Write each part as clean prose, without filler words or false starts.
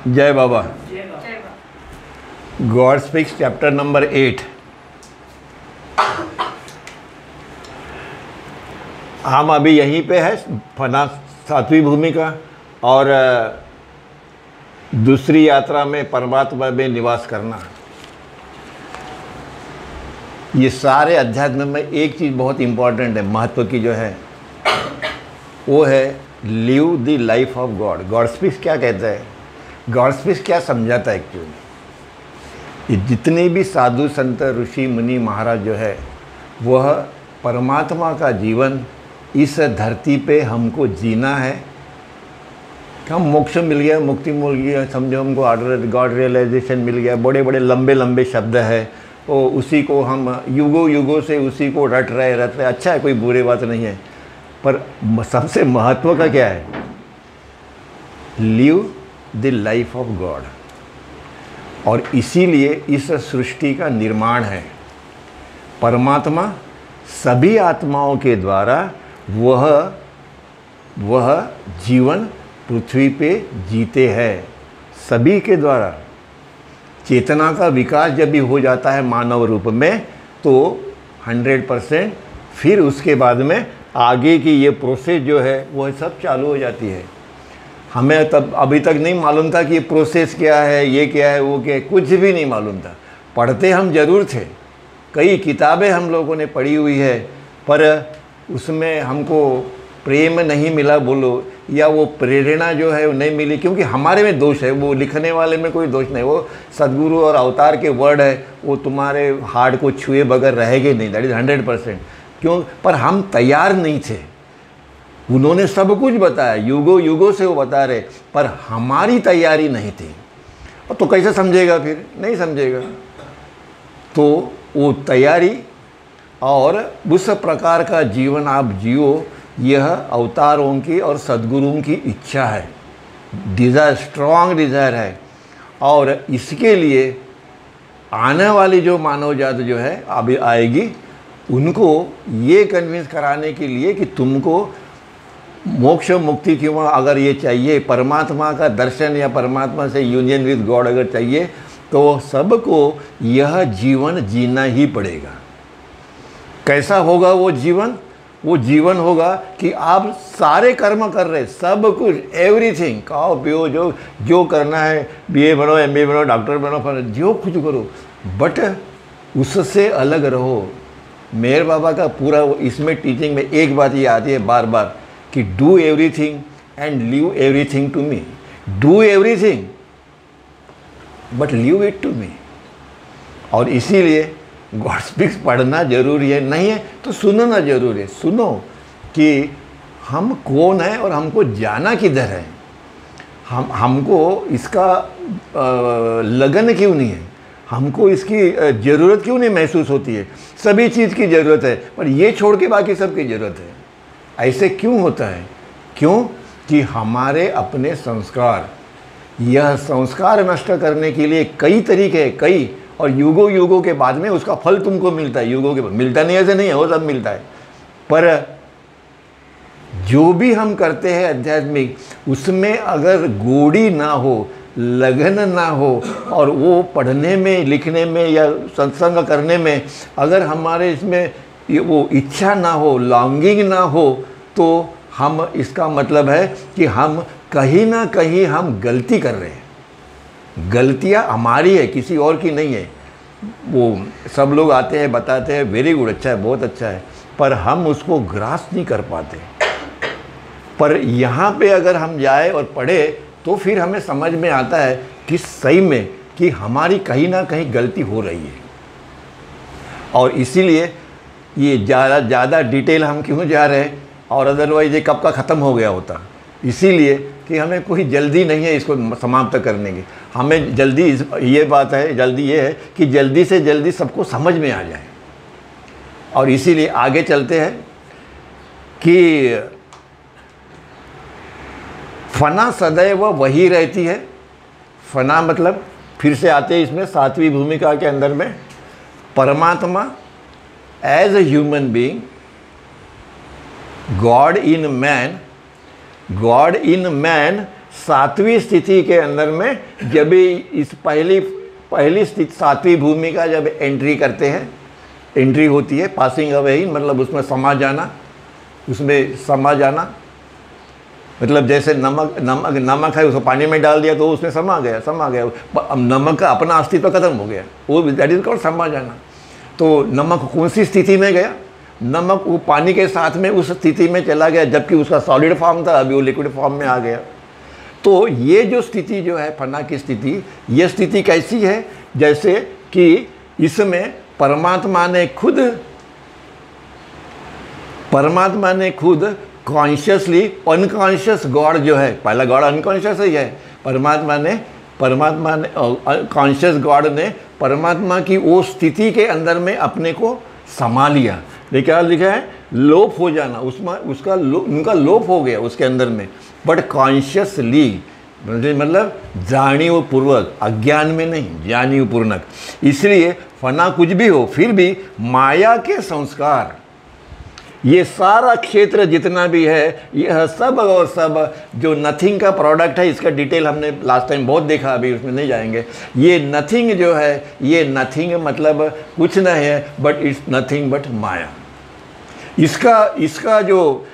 जय बाबा। जय बाबा। God speaks chapter number 8। हम अभी यहीं पे है फना सातवीं भूमि का, और दूसरी यात्रा में परमात्मा में निवास करना। ये सारे अध्यात्म में एक चीज़ बहुत इम्पॉर्टेंट है, महत्व की जो है वो है live the life of God. God speaks क्या कहता है, गॉड स्पीक्स क्या समझाता है एक्चुअली। ये जितने भी साधु संत ऋषि मुनि महाराज जो है वह परमात्मा का जीवन इस धरती पे हमको जीना है। हम मोक्ष मिल गया, मुक्ति मिल गया, समझो हमको ऑर्डर गॉड रियलाइजेशन मिल गया, बड़े बड़े लंबे लंबे शब्द है, वो उसी को हम युगों युगों से उसी को रट रहे। अच्छा है, कोई बुरी बात नहीं है, पर सबसे महत्व का क्या है, live the life of God. और इसीलिए इस सृष्टि का निर्माण है। परमात्मा सभी आत्माओं के द्वारा वह जीवन पृथ्वी पे जीते हैं, सभी के द्वारा। चेतना का विकास जब भी हो जाता है मानव रूप में तो 100% फिर उसके बाद में आगे की ये प्रोसेस जो है वह सब चालू हो जाती है। हमें तब अभी तक नहीं मालूम था कि ये प्रोसेस क्या है, ये क्या है, वो क्या है, कुछ भी नहीं मालूम था। पढ़ते हम जरूर थे, कई किताबें हम लोगों ने पढ़ी हुई है, पर उसमें हमको प्रेम नहीं मिला बोलो, या वो प्रेरणा जो है वो नहीं मिली, क्योंकि हमारे में दोष है, वो लिखने वाले में कोई दोष नहीं। वो सदगुरु और अवतार के वर्ड है, वो तुम्हारे हार्ट को छुए बगैर रहेंगे नहीं, दैट इज़ 100%। क्यों? पर हम तैयार नहीं थे। उन्होंने सब कुछ बताया, युगों युगों से वो बता रहे, पर हमारी तैयारी नहीं थी। तो कैसे समझेगा, फिर नहीं समझेगा। तो वो तैयारी और उस प्रकार का जीवन आप जियो, यह अवतारों की और सद्गुरुओं की इच्छा है, डिज़ायर, स्ट्रॉन्ग डिज़ायर है। और इसके लिए आने वाली जो मानव जात जो है अभी आएगी, उनको ये कन्विंस कराने के लिए कि तुमको मोक्ष मुक्ति क्यों अगर ये चाहिए, परमात्मा का दर्शन या परमात्मा से यूनियन विद गॉड अगर चाहिए, तो सबको यह जीवन जीना ही पड़ेगा। कैसा होगा वो जीवन? वो जीवन होगा कि आप सारे कर्म कर रहे, सब कुछ, एवरीथिंग, खाओ पियो, जो करना है, BA बनो, MBA बनो, डॉक्टर बनो, जो कुछ करो, बट उससे अलग रहो। मेहर बाबा का पूरा इसमें टीचिंग में एक बात ये आती है बार बार कि do everything and leave everything to me. Do everything but leave it to me. और इसीलिए गॉड स्पीक्स पढ़ना जरूरी है, नहीं है तो सुनना जरूरी है। सुनो कि हम कौन है और हमको जाना किधर है, हमको इसका लगन क्यों नहीं है, हमको इसकी ज़रूरत क्यों नहीं महसूस होती है। सभी चीज़ की ज़रूरत है, पर ये छोड़ के बाकी सब की ज़रूरत है। ऐसे क्यों होता है? क्यों कि हमारे अपने संस्कार, यह संस्कार नष्ट करने के लिए कई तरीके हैं, कई, और युगों युगों के बाद में उसका फल तुमको मिलता है। युगों के बाद मिलता नहीं, ऐसे नहीं है, वो सब मिलता है। पर जो भी हम करते हैं आध्यात्मिक, उसमें अगर गोड़ी ना हो, लगन ना हो, और वो पढ़ने में, लिखने में या सत्संग करने में अगर हमारे इसमें वो इच्छा ना हो, लॉन्गिंग ना हो, तो हम, इसका मतलब है कि हम कहीं ना कहीं हम गलती कर रहे हैं। गलतियाँ हमारी है, किसी और की नहीं है। वो सब लोग आते हैं, बताते हैं, वेरी गुड, अच्छा है, बहुत अच्छा है, पर हम उसको ग्रास नहीं कर पाते। पर यहाँ पे अगर हम जाए और पढ़े तो फिर हमें समझ में आता है कि सही में कि हमारी कहीं ना कहीं गलती हो रही है। और इसीलिए ये ज़्यादा डिटेल हम क्यों जा रहे हैं, और अदरवाइज ये कब का ख़त्म हो गया होता। इसीलिए कि हमें कोई जल्दी नहीं है इसको समाप्त करने की। हमें जल्दी, ये बात है, जल्दी ये है कि जल्दी से जल्दी सबको समझ में आ जाए। और इसीलिए आगे चलते हैं कि फना सदैव वही रहती है। फना मतलब, फिर से आते हैं इसमें सातवीं भूमिका के अंदर में, परमात्मा as a human being, God in man सातवीं स्थिति के अंदर में जब इस पहली स्थिति सातवीं भूमि का जब एंट्री करते हैं, एंट्री होती है, पासिंग अवे ही मतलब उसमें समा जाना, मतलब जैसे नमक है, उसको पानी में डाल दिया तो उसमें समा गया। अब नमक का अपना अस्तित्व खत्म हो गया, वो दैट इज कॉल्ड समा जाना। तो नमक कौन सी स्थिति में गया? नमक वो पानी के साथ में उस स्थिति में चला गया, जबकि उसका सॉलिड फॉर्म था, अभी वो लिक्विड फॉर्म में आ गया। तो ये जो स्थिति जो है फना की स्थिति, ये स्थिति कैसी है? जैसे कि इसमें परमात्मा ने खुद कॉन्शियसली अनकॉन्शियस गॉड जो है, पहला गॉड अनकॉन्शियस ही है, परमात्मा ने कॉन्शियस गॉड ने परमात्मा की वो स्थिति के अंदर में अपने को समा लिया। ये क्या लिखा है? लोप हो जाना, उसमें उनका लोप हो गया उसके अंदर में, बट कॉन्शियसली, मतलब जानिपूर्वक, अज्ञान में नहीं, जानिपूर्वक। इसलिए फना कुछ भी हो, फिर भी माया के संस्कार, ये सारा क्षेत्र जितना भी है, यह सब और सब जो नथिंग का प्रोडक्ट है, इसका डिटेल हमने लास्ट टाइम बहुत देखा, अभी उसमें नहीं जाएंगे। ये नथिंग जो है, ये नथिंग मतलब कुछ नहीं है, बट इट्स नथिंग बट माया। इसका जो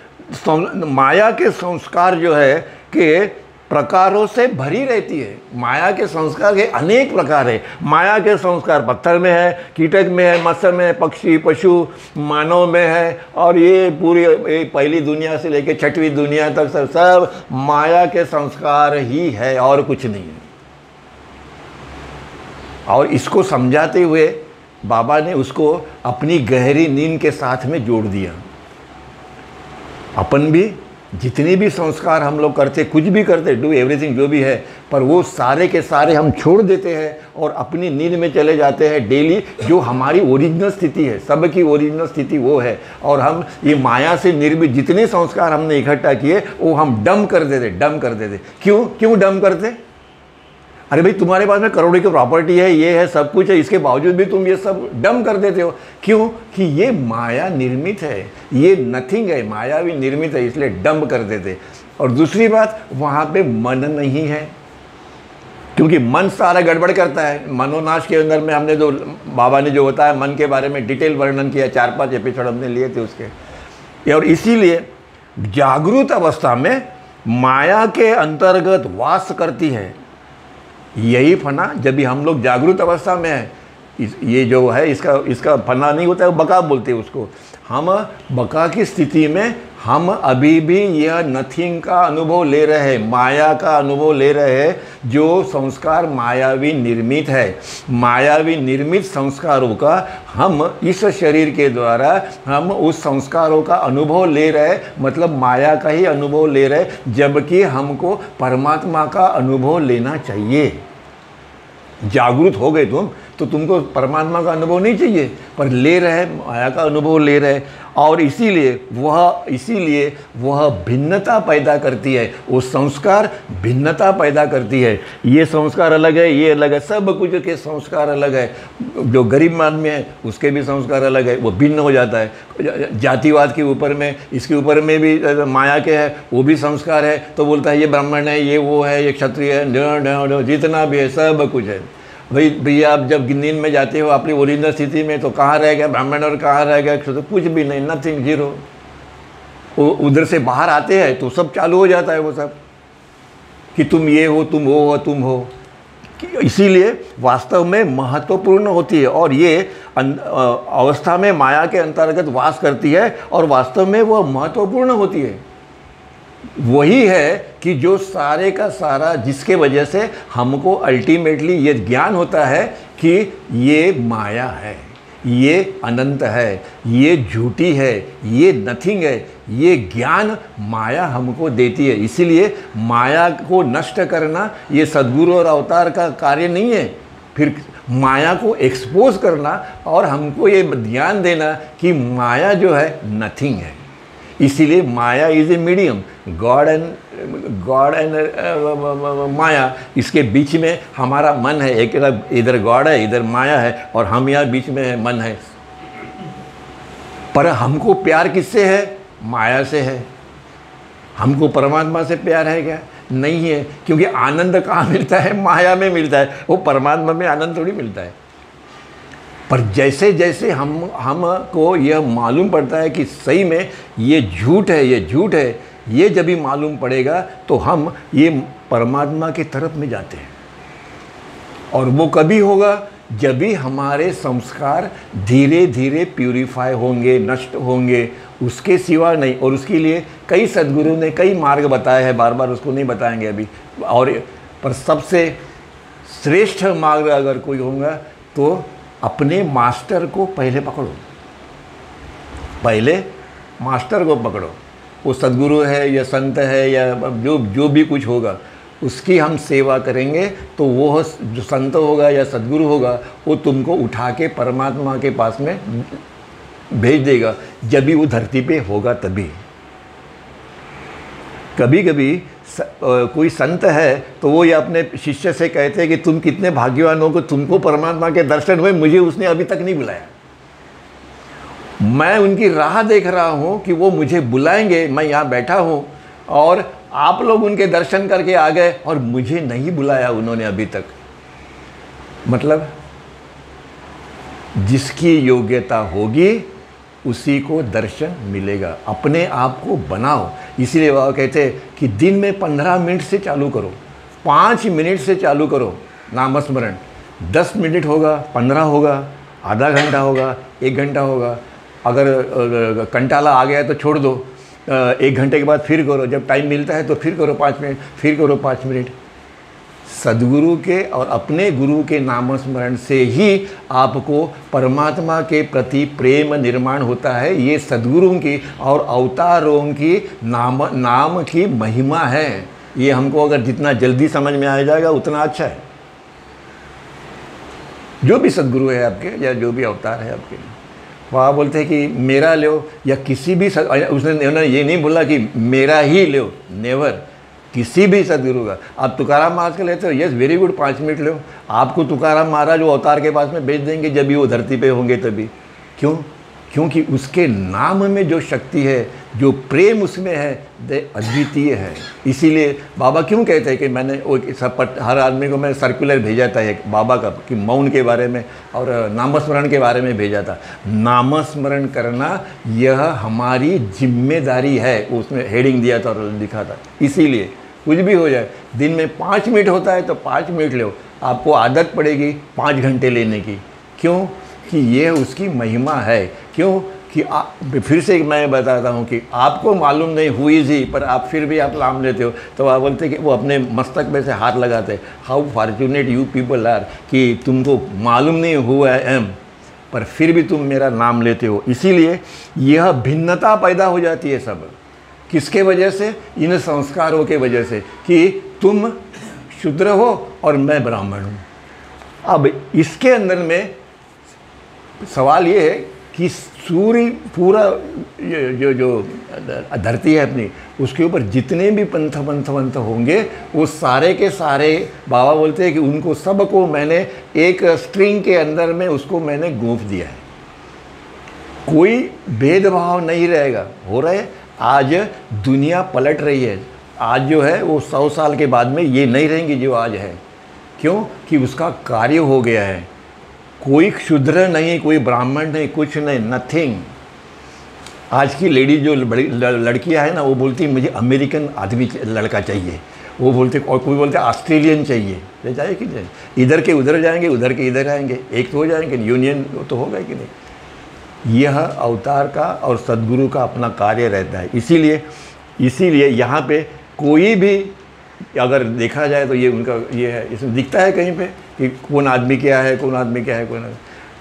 माया के संस्कार जो है कि प्रकारों से भरी रहती है। माया के संस्कार के अनेक प्रकार है। माया के संस्कार पत्थर में है, कीटक में है, मत्स्य में है, पक्षी पशु मानव में है, और ये पूरी पहली दुनिया से लेकर छठवीं दुनिया तक सब माया के संस्कार ही है और कुछ नहीं है। और इसको समझाते हुए बाबा ने उसको अपनी गहरी नींद के साथ में जोड़ दिया। अपन भी जितने भी संस्कार हम लोग करते, कुछ भी करते, डू एवरीथिंग जो भी है, पर वो सारे के सारे हम छोड़ देते हैं और अपनी नींद में चले जाते हैं डेली। जो हमारी ओरिजिनल स्थिति है, सबकी ओरिजिनल स्थिति वो है, और हम ये माया से निर्मित जितने संस्कार हमने इकट्ठा किए वो हम डम कर देते। क्यों डम करते? अरे भाई, तुम्हारे पास में करोड़ों की प्रॉपर्टी है, ये है, सब कुछ है, इसके बावजूद भी तुम ये सब डम कर देते हो। क्यों? कि ये माया निर्मित है, ये नथिंग है, माया भी निर्मित है, इसलिए डम कर देते। और दूसरी बात, वहाँ पे मन नहीं है, क्योंकि मन सारा गड़बड़ करता है। मनोनाश के अंदर में हमने जो बाबा ने जो होता है मन के बारे में डिटेल वर्णन किया, 4-5 एपिसोड हमने लिए थे उसके। और इसीलिए जागृत अवस्था में माया के अंतर्गत वास करती है यही फना। जब भी हम लोग जागृत अवस्था में है, ये जो है इसका फना नहीं होता है, बका बोलते हैं उसको। हम बका की स्थिति में हम अभी भी यह नथिंग का अनुभव ले रहे हैं, माया का अनुभव ले रहे हैं, जो संस्कार मायावी निर्मित है। मायावी निर्मित संस्कारों का हम इस शरीर के द्वारा हम उस संस्कारों का अनुभव ले रहे, मतलब माया का ही अनुभव ले रहे, जबकि हमको परमात्मा का अनुभव लेना चाहिए। जागृत हो गए तुम तो तुमको परमात्मा का अनुभव नहीं चाहिए, पर ले रहे, माया का अनुभव ले रहे। और इसीलिए वह भिन्नता पैदा करती है, वो संस्कार भिन्नता पैदा करती है। ये संस्कार अलग है, ये अलग है, सब कुछ के संस्कार अलग है। जो गरीब आदमी है उसके भी संस्कार अलग है, वो भिन्न हो जाता है। जातिवाद के ऊपर में, इसके ऊपर में भी माया के है, वो भी संस्कार है, तो बोलता है ये ब्राह्मण है, ये वो है, ये क्षत्रिय है, जितना भी है सब कुछ है। भाई भैया, आप जब नींद में जाते हो अपनी ओरिजिनल स्थिति में, तो कहाँ रह गया ब्राह्मण और कहाँ रह गया क्षत्रिय? कुछ भी नहीं, नथिंग, जीरो। वो उधर से बाहर आते हैं तो सब चालू हो जाता है वो सब, कि तुम ये हो, तुम वो हो, तुम हो। इसीलिए वास्तव में महत्वपूर्ण होती है, और ये अवस्था में माया के अंतर्गत वास करती है, और वास्तव में वह महत्वपूर्ण होती है। वही है कि जो सारे का सारा, जिसके वजह से हमको अल्टीमेटली ये ज्ञान होता है कि ये माया है, ये अनंत है, ये झूठी है, ये नथिंग है। ये ज्ञान माया हमको देती है। इसीलिए माया को नष्ट करना ये सद्गुरु और अवतार का कार्य नहीं है। फिर माया को एक्सपोज करना और हमको ये ध्यान देना कि माया जो है नथिंग है। इसीलिए Maya is a medium, God and Maya, इसके बीच में हमारा मन है। एक इधर गॉड है, इधर माया है, और हम यहाँ बीच में है, मन है। पर हमको प्यार किससे है? माया से है। हमको परमात्मा से प्यार है क्या? नहीं है, क्योंकि आनंद कहाँ मिलता है? माया में मिलता है, वो परमात्मा में आनंद थोड़ी मिलता है। पर जैसे जैसे हमको यह मालूम पड़ता है कि सही में ये झूठ है, ये झूठ है, ये जब भी मालूम पड़ेगा तो हम ये परमात्मा की तरफ में जाते हैं। और वो कभी होगा जब भी हमारे संस्कार धीरे धीरे प्यूरिफाई होंगे, नष्ट होंगे, उसके सिवा नहीं। और उसके लिए कई सद्गुरु ने कई मार्ग बताए हैं, बार बार उसको नहीं बताएंगे अभी। और पर सबसे श्रेष्ठ मार्ग अगर कोई होगा तो अपने मास्टर को पहले पकड़ो, पहले मास्टर को पकड़ो। वो सद्गुरु है या संत है या जो भी कुछ होगा, उसकी हम सेवा करेंगे तो वो जो संत होगा या सद्गुरु होगा वो तुमको उठा के परमात्मा के पास में भेज देगा, जब भी वो धरती पे होगा तभी। कभी कभी कोई संत है तो वो ये अपने शिष्य से कहते हैं कि तुम कितने भाग्यवान हो कि तुमको परमात्मा के दर्शन हुए, मुझे उसने अभी तक नहीं बुलाया। मैं उनकी राह देख रहा हूँ कि वो मुझे बुलाएंगे, मैं यहाँ बैठा हूँ और आप लोग उनके दर्शन करके आ गए और मुझे नहीं बुलाया उन्होंने अभी तक। मतलब जिसकी योग्यता होगी उसी को दर्शन मिलेगा। अपने आप को बनाओ। इसीलिए बाबा कहते हैं कि दिन में 15 मिनट से चालू करो, 5 मिनट से चालू करो नामस्मरण। 10 मिनट होगा, 15 होगा, आधा घंटा होगा, 1 घंटा होगा। अगर कंटाला आ गया तो छोड़ दो, 1 घंटे के बाद फिर करो। जब टाइम मिलता है तो फिर करो 5 मिनट, फिर करो 5 मिनट। सद्गुरु के और अपने गुरु के नामस्मरण से ही आपको परमात्मा के प्रति प्रेम निर्माण होता है। ये सद्गुरुओं की और अवतारों की नाम की महिमा है। ये हमको अगर जितना जल्दी समझ में आ जाएगा उतना अच्छा है। जो भी सद्गुरु है आपके या जो भी अवतार है आपके, वहाँ बोलते हैं कि मेरा लो या किसी भी उसने ये नहीं बोला कि मेरा ही लो, नेवर। किसी भी सदगुरु का। आप तुकाराम महाराज का लेते हो, yes very good, 5 minute low. आपको तुकाराम महाराज वो अवतार के पास में भेज देंगे जब भी वो धरती पे होंगे तभी। क्यों? क्योंकि उसके नाम में जो शक्ति है, जो प्रेम उसमें है, वो अद्वितीय है। इसीलिए बाबा क्यों कहते हैं कि मैंने वो हर आदमी को मैं सर्कुलर भेजा था एक बाबा का, कि मौन के बारे में और नामस्मरण के बारे में भेजा था। नामस्मरण करना यह हमारी जिम्मेदारी है, उसमें हेडिंग दिया था और लिखा था। इसीलिए कुछ भी हो जाए, दिन में 5 मिनट होता है तो 5 मिनट लो। आपको आदत पड़ेगी 5 घंटे लेने की। क्यों? कि ये उसकी महिमा है। क्यों? कि फिर से मैं बताता हूँ कि आपको मालूम नहीं हुई जी, पर आप फिर भी आप नाम लेते हो। तो आप बोलते कि वो अपने मस्तक में से हाथ लगाते, how fortunate you people are, कि तुमको मालूम नहीं हुआ है एम, पर फिर भी तुम मेरा नाम लेते हो। इसीलिए यह भिन्नता पैदा हो जाती है सब। किसके वजह से? इन संस्कारों के वजह से, कि तुम शूद्र हो और मैं ब्राह्मण हूँ। अब इसके अंदर में सवाल ये है कि सूर्य पूरा जो धरती है अपनी, उसके ऊपर जितने भी पंथ होंगे वो सारे के सारे बाबा बोलते हैं कि उनको सबको मैंने एक स्ट्रिंग के अंदर में उसको मैंने गूंथ दिया है। कोई भेदभाव नहीं रहेगा। हो रहा है, आज दुनिया पलट रही है। आज जो है वो 100 साल के बाद में ये नहीं रहेंगी जो आज है। क्यों? कि उसका कार्य हो गया है। कोई शूद्र नहीं, कोई ब्राह्मण नहीं, कुछ नहीं, नथिंग। आज की लेडी जो बड़ी लड़कियां हैं ना, वो बोलती मुझे अमेरिकन आदमी लड़का चाहिए, वो बोलते, और कोई बोलते ऑस्ट्रेलियन चाहिए। ले जाए कि नहीं, इधर के उधर जाएंगे, उधर के इधर आएंगे, एक तो हो जाएंगे, यूनियन तो होगा कि नहीं। यह अवतार का और सद्गुरु का अपना कार्य रहता है। इसीलिए यहाँ पे कोई भी अगर देखा जाए तो ये उनका ये है, इसमें दिखता है कहीं पे कि कौन आदमी क्या है, कौन आदमी क्या है, कौन।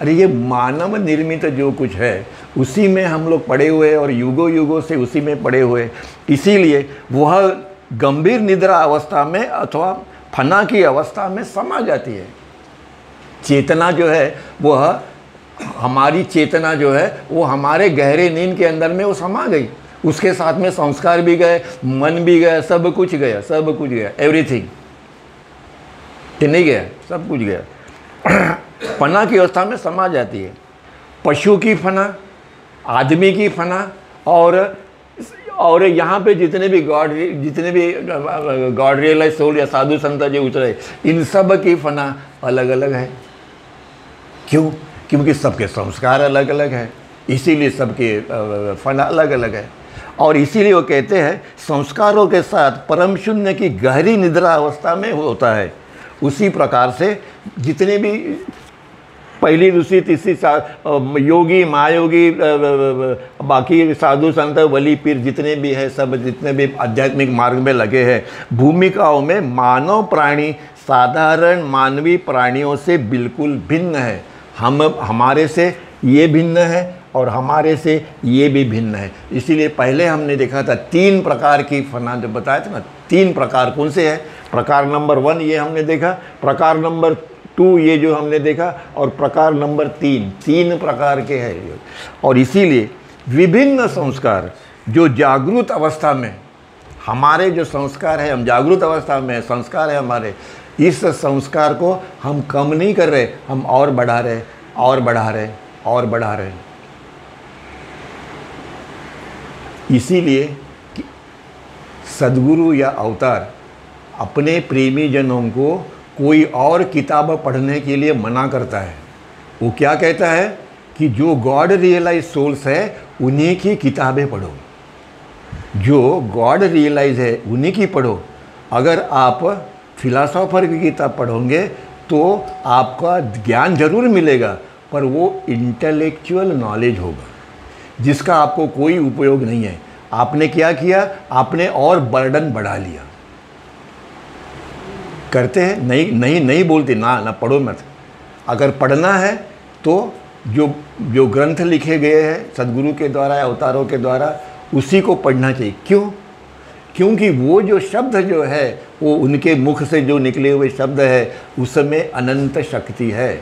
अरे ये मानव निर्मित जो कुछ है उसी में हम लोग पड़े हुए और युगों युगों से उसी में पड़े हुए। इसीलिए वह गंभीर निद्रा अवस्था में अथवा फना की अवस्था में समा जाती है। चेतना जो है वह हमारी चेतना जो है वो हमारे गहरे नींद के अंदर में वो समा गई। उसके साथ में संस्कार भी गए, मन भी गया, सब कुछ गया, सब कुछ गया, एवरीथिंग नहीं गया, सब कुछ गया। फना की अवस्था में समा जाती है। पशु की फना, आदमी की फना और यहाँ पे जितने भी गॉड रियलाइज सोल या साधु संत जो उतरे, इन सब की फना अलग अलग है। क्यों? क्योंकि सबके संस्कार अलग अलग हैं, इसीलिए सबके फना अलग अलग है। और इसीलिए वो कहते हैं संस्कारों के साथ परम शून्य की गहरी निद्रा अवस्था में होता है। उसी प्रकार से जितने भी पहली दूसरी तीसरी योगी महायोगी बाकी साधु संत वली पीर जितने भी है, सब जितने भी आध्यात्मिक मार्ग में लगे हैं, भूमिकाओं में मानव प्राणी साधारण मानवीय प्राणियों से बिल्कुल भिन्न है। हमारे से ये भिन्न है और हमारे से ये भी भिन्न है। इसीलिए पहले हमने देखा था 3 प्रकार की फना जो बताया था ना, 3 प्रकार कौन से हैं? प्रकार नंबर 1 ये हमने देखा, प्रकार नंबर 2 ये जो हमने देखा, और प्रकार नंबर 3 प्रकार के हैं। और इसीलिए विभिन्न संस्कार जो जागृत अवस्था में, हमारे जो संस्कार है, हम जागृत अवस्था में संस्कार है हमारे, इस संस्कार को हम कम नहीं कर रहे, हम और बढ़ा रहे और बढ़ा रहे और बढ़ा रहे। इसीलिए सद्गुरु या अवतार अपने प्रेमी जनों को कोई और किताब पढ़ने के लिए मना करता है। वो क्या कहता है कि जो गॉड रियलाइज सोल्स है उन्हीं की किताबें पढ़ो, जो गॉड रियलाइज है उन्हीं की पढ़ो। अगर आप फिलासॉफर की किताब पढ़ोगे तो आपका ज्ञान जरूर मिलेगा, पर वो इंटेलेक्चुअल नॉलेज होगा जिसका आपको कोई उपयोग नहीं है। आपने क्या किया? आपने और बर्डन बढ़ा लिया। करते हैं नहीं बोलते ना पढ़ो मत। अगर पढ़ना है तो जो ग्रंथ लिखे गए हैं सदगुरु के द्वारा या अवतारों के द्वारा, उसी को पढ़ना चाहिए। क्यों? क्योंकि वो जो शब्द जो है वो उनके मुख से जो निकले हुए शब्द है उसमें अनंत शक्ति है।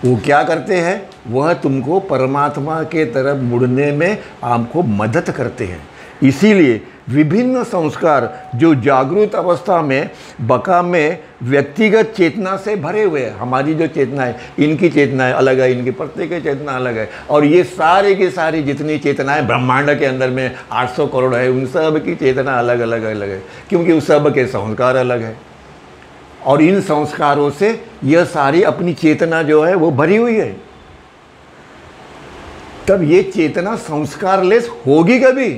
वो क्या करते हैं? वह तुमको परमात्मा के तरफ मुड़ने में आपको मदद करते हैं। इसीलिए विभिन्न संस्कार जो जागृत अवस्था में बका में व्यक्तिगत चेतना से भरे हुए हैं। हमारी जो चेतना है, इनकी चेतना अलग है, इनकी प्रत्येक की चेतना अलग है, और ये सारे की सारी जितनी चेतनाएं ब्रह्मांड के अंदर में 800 करोड़ है, उन सब की चेतना अलग अलग अलग है, क्योंकि उस सब के संस्कार अलग है। और इन संस्कारों से यह सारी अपनी चेतना जो है वो भरी हुई है। तब ये चेतना संस्कारलेस होगी कभी?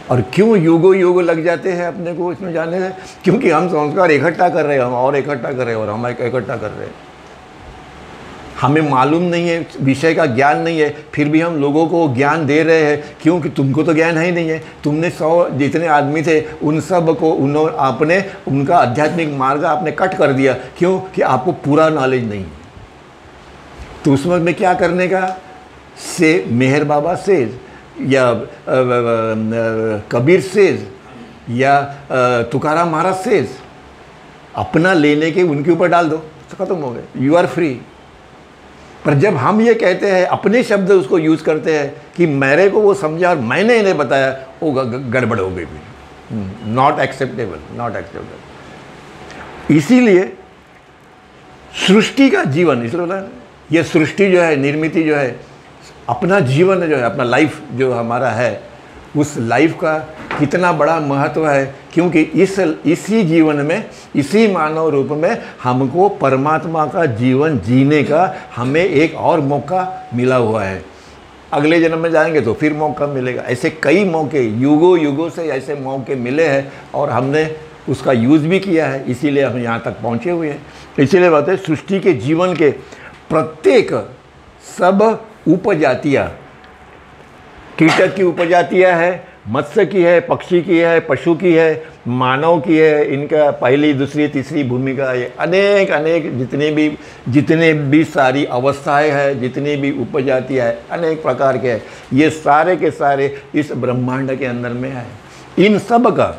और क्यों युगों युग लग जाते हैं अपने को इसमें जाने से? क्योंकि हम संस्कार इकट्ठा कर रहे हैं, हम और इकट्ठा कर रहे हैं और हम इकट्ठा कर रहे हैं। हमें मालूम नहीं है, विषय का ज्ञान नहीं है, फिर भी हम लोगों को ज्ञान दे रहे हैं। क्योंकि तुमको तो ज्ञान है ही नहीं है। तुमने 100 जितने आदमी थे उन सब को आपने उनका आध्यात्मिक मार्ग आपने कट कर दिया। क्यों? कि आपको पूरा नॉलेज नहीं। तो उस वक्त में क्या करने का? से मेहर बाबा सेज या कबीर सेज या तुकाराम महाराज सेज, अपना लेने के उनके ऊपर डाल दो तो खत्म हो गए, यू आर फ्री। पर जब हम ये कहते हैं, अपने शब्द उसको यूज़ करते हैं कि मेरे को वो समझा और मैंने इन्हें बताया, वो गड़बड़ हो गई भी। Not acceptable, not acceptable. इसीलिए सृष्टि का जीवन, इसलिए बोला ये सृष्टि जो है, निर्मिति जो है, अपना जीवन जो है, अपना लाइफ जो हमारा है, उस लाइफ का कितना बड़ा महत्व है। क्योंकि इसी जीवन में, इसी मानव रूप में हमको परमात्मा का जीवन जीने का हमें एक और मौका मिला हुआ है। अगले जन्म में जाएंगे तो फिर मौका मिलेगा। ऐसे कई मौके युगों युगों से ऐसे मौके मिले हैं और हमने उसका यूज़ भी किया है, इसीलिए हम यहाँ तक पहुँचे हुए हैं। इसीलिए बात है, सृष्टि के जीवन के प्रत्येक सब उपजातियाँ, कीटक की उपजातियाँ है, मत्स्य की है, पक्षी की है, पशु की है, मानव की है, इनका पहली दूसरी तीसरी भूमिका है। अनेक अनेक जितने भी सारी अवस्थाएं हैं, जितनी भी उपजातियाँ है, अनेक प्रकार के हैं, ये सारे के सारे इस ब्रह्मांड के अंदर में है। इन सब का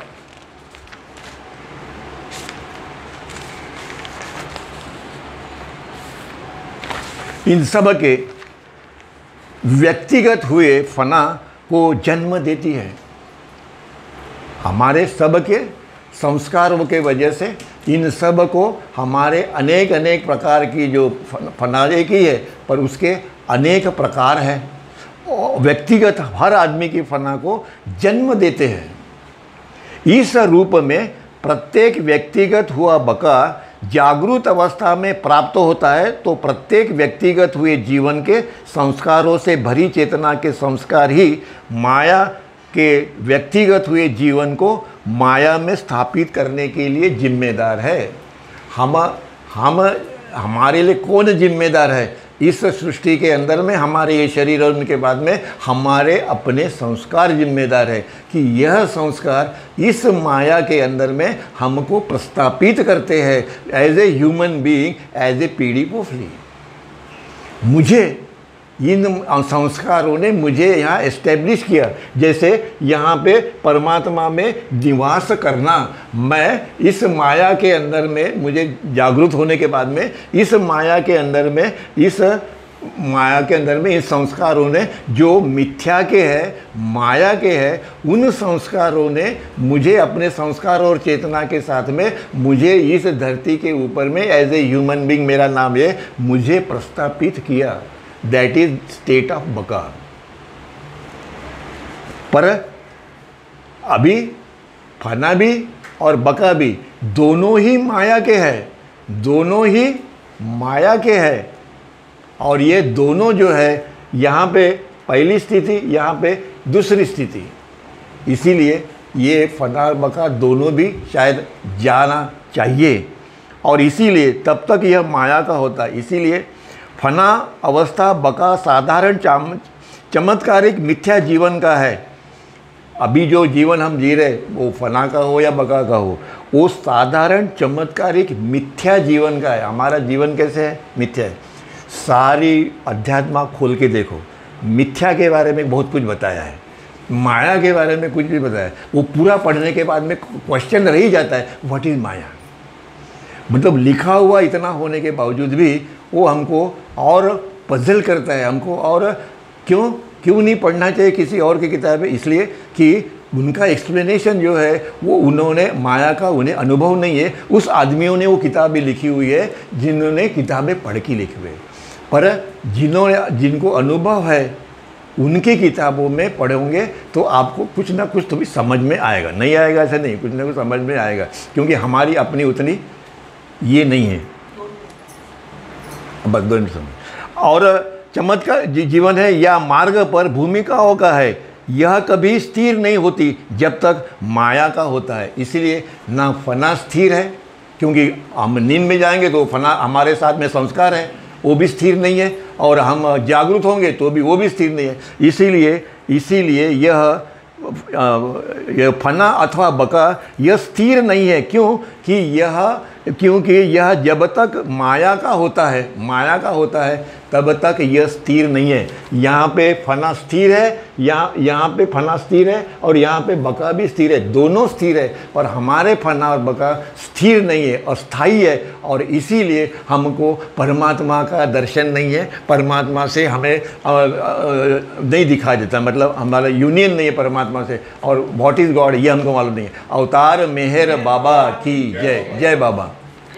के व्यक्तिगत हुए फना को जन्म देती है। हमारे सब के संस्कारों के वजह से इन सब को हमारे अनेक अनेक प्रकार की जो फना एक ही है, पर उसके अनेक प्रकार हैं। व्यक्तिगत हर आदमी की फना को जन्म देते हैं। इस रूप में प्रत्येक व्यक्तिगत हुआ बका जागृत अवस्था में प्राप्त होता है, तो प्रत्येक व्यक्तिगत हुए जीवन के संस्कारों से भरी चेतना के संस्कार ही माया के व्यक्तिगत हुए जीवन को माया में स्थापित करने के लिए जिम्मेदार है। हमारे लिए कौन जिम्मेदार है? इस सृष्टि के अंदर में हमारे ये शरीर और उनके बाद में हमारे अपने संस्कार जिम्मेदार है कि यह संस्कार इस माया के अंदर में हमको प्रस्थापित करते हैं as a human being, as a पीढ़ी पोफली। मुझे इन संस्कारों ने मुझे यहाँ एस्टेब्लिश किया। जैसे यहाँ पे परमात्मा में निवास करना, मैं इस माया के अंदर में, मुझे जागृत होने के बाद में इस माया के अंदर में इन संस्कारों ने जो मिथ्या के है, माया के है, उन संस्कारों ने मुझे अपने संस्कार और चेतना के साथ में मुझे इस धरती के ऊपर में एज ए ह्यूमन बीइंग, मेरा नाम है, मुझे प्रस्थापित किया। दैट इज स्टेट ऑफ बका। पर अभी फना भी और बका भी दोनों ही माया के हैं, दोनों ही माया के हैं। और ये दोनों जो है, यहाँ पे पहली स्थिति, यहाँ पे दूसरी स्थिति, इसीलिए ये फना और बका दोनों भी शायद जाना चाहिए। और इसीलिए तब तक यह माया का होता है। इसीलिए फना अवस्था बका साधारण चमत्कारिक मिथ्या जीवन का है। अभी जो जीवन हम जी रहे, वो फना का हो या बका का हो, वो साधारण चमत्कारिक मिथ्या जीवन का है। हमारा जीवन कैसे है? मिथ्या है। सारी अध्यात्म खोल के देखो, मिथ्या के बारे में बहुत कुछ बताया है, माया के बारे में कुछ भी बताया है। वो पूरा पढ़ने के बाद में क्वेश्चन रह ही जाता है, व्हाट इज़ माया। मतलब लिखा हुआ इतना होने के बावजूद भी वो हमको और पजल करता है, हमको और क्यों नहीं पढ़ना चाहिए किसी और की किताबें? इसलिए कि उनका एक्सप्लेनेशन जो है वो उन्होंने माया का उन्हें अनुभव नहीं है। उस आदमियों ने वो किताबें लिखी हुई है जिन्होंने किताबें पढ़ के लिखी हुई है, पर जिनको अनुभव है उनकी किताबों में पढ़ोगे तो आपको कुछ ना कुछ तो भी समझ में आएगा। नहीं आएगा ऐसा नहीं, कुछ ना कुछ समझ में आएगा, क्योंकि हमारी अपनी उतनी ये नहीं है, बस दो समझ। और चमत्कार जीवन है या मार्ग पर भूमिकाओं का है, यह कभी स्थिर नहीं होती जब तक माया का होता है। इसलिए ना फना स्थिर है, क्योंकि हम नींद में जाएंगे तो फना हमारे साथ में संस्कार है, वो भी स्थिर नहीं है, और हम जागरूक होंगे तो भी वो भी स्थिर नहीं है। इसीलिए यह फना अथवा बका यह स्थिर नहीं है। क्योंकि यह जब तक माया का होता है तब तक यह स्थिर नहीं है। यहाँ पे फना स्थिर है, यहाँ पे फना स्थिर है, और यहाँ पे बका भी स्थिर है, दोनों स्थिर है। पर हमारे फना और बका स्थिर नहीं है, अस्थायी है, और इसीलिए हमको परमात्मा का दर्शन नहीं है, परमात्मा से हमें नहीं दिखाई देता, मतलब हमारा यूनियन नहीं है परमात्मा से। और व्हाट इज़ गॉड ये हमको मालूम नहीं है। अवतार मेहर बाबा की जय। जय बाबा।